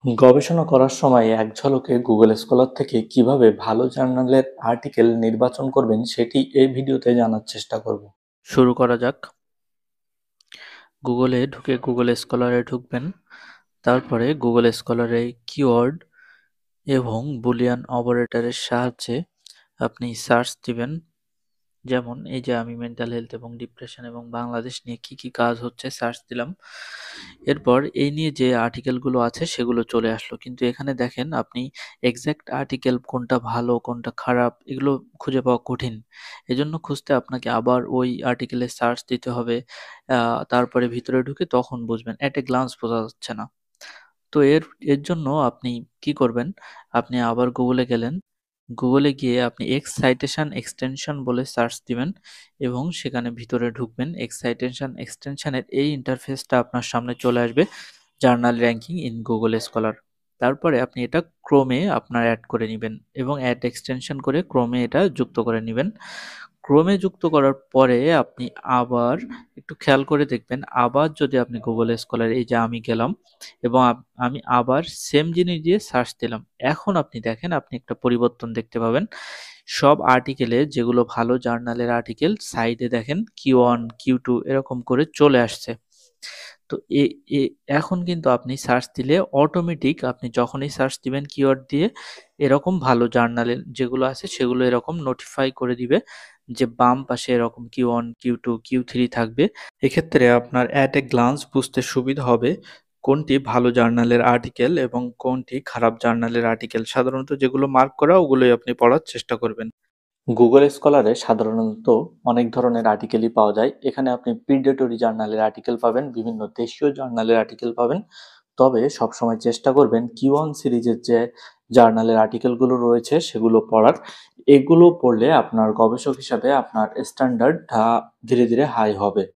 গবেষণা করার সময় এক ঝলকে গুগল স্কলার থেকে কিভাবে ভালো জার্নালের আর্টিকেল নির্বাচন করবেন সেটি এই ভিডিওতে জানার চেষ্টা করব। শুরু করা যাক। গুগলে ঢুকে গুগল স্কলারে ঢুকবেন। তারপরে গুগল স্কলারে কিওয়ার্ড এবং বুলিয়ান অপারেটরের সাহায্যে আপনি সার্চ দিবেন। যেমন এই যে আমি মেন্টাল হেলথ এবং ডিপ্রেশন এবং বাংলাদেশ নিয়ে কি কি কাজ হচ্ছে সার্চ দিলাম। এরপর এই নিয়ে যে আর্টিকেলগুলো আছে সেগুলো চলে আসলো, কিন্তু এখানে দেখেন আপনি এক্সাক্ট আর্টিকেল কোনটা ভালো কোনটা খারাপ এগুলো খুঁজে পাওয়া কঠিন। এজন্য খুঁজতে আপনাকে আবার ওই আর্টিকেলে সার্চ দিতে হবে। তারপরে ভিতরে ঢুকে তখন বুঝবেন, এট এ গ্লান্স বোঝা যাচ্ছে না। তো এর জন্য আপনি কি করবেন, আপনি আবার গুগলে গেলেন। গুগলে গিয়ে আপনি এক্সাইটেশন এক্সটেনশন বলে সার্চ দিবেন এবং সেখানে ভিতরে ঢুকবেন। এক্সাইটেশন এক্সটেনশনের এই ইন্টারফেসটা আপনার সামনে চলে আসবে, journal ranking in Google scholar. তারপরে আপনি এটা ক্রোমে আপনার অ্যাড করে নেবেন এবং অ্যাড এক্সটেনশন করে ক্রোমে এটা যুক্ত করে নেবেন। ক্রোমে যুক্ত করার পরে আপনি আবার একটু খেয়াল করে দেখবেন, আবার যদি আপনি গুগল স্কলার এই যে আমি গেলাম এবং আমি আবার সেম জিনিস দিয়ে সার্চ দিলাম। এখন আপনি দেখেন আপনি একটা পরিবর্তন দেখতে পাবেন। সব আর্টিকেলে যেগুলো ভালো জার্নালের আর্টিকেল সাইডে দেখেন Q1 Q2 এরকম করে চলে আসছে। তো এ এ এখন কিন্তু আপনি সার্চ দিলে অটোমেটিক আপনি যখনই সার্চ দিবেন কিওয়ার্ড দিয়ে এরকম ভালো জার্নালের যেগুলো আছে সেগুলো এরকম নোটিফাই করে দিবে যে বাম পাশে এরকম Q1 Q2 Q3 থাকবে। এক্ষেত্রে আপনার অ্যাট এ গ্লান্স বুঝতে সুবিধা হবে কোনটি ভালো জার্নালের আর্টিকেল এবং কোনটি খারাপ জার্নালের আর্টিকেল। সাধারণত যেগুলো মার্ক করা ওগুলোই আপনি পড়ার চেষ্টা করবেন। গুগল স্কলারে সাধারণত অনেক ধরনের আর্টিকেলই পাওয়া যায়। এখানে আপনি প্রিডেটরি জার্নালের আর্টিকেল পাবেন, বিভিন্ন দেশীয় জার্নালের আর্টিকেল পাবেন। তবে সবসময় চেষ্টা করবেন Q1 সিরিজের যে জার্নালের আর্টিকেলগুলো রয়েছে সেগুলো পড়ার। এগুলো পড়লে আপনার গবেষক হিসাবে আপনার স্ট্যান্ডার্ড ধীরে ধীরে হাই হবে।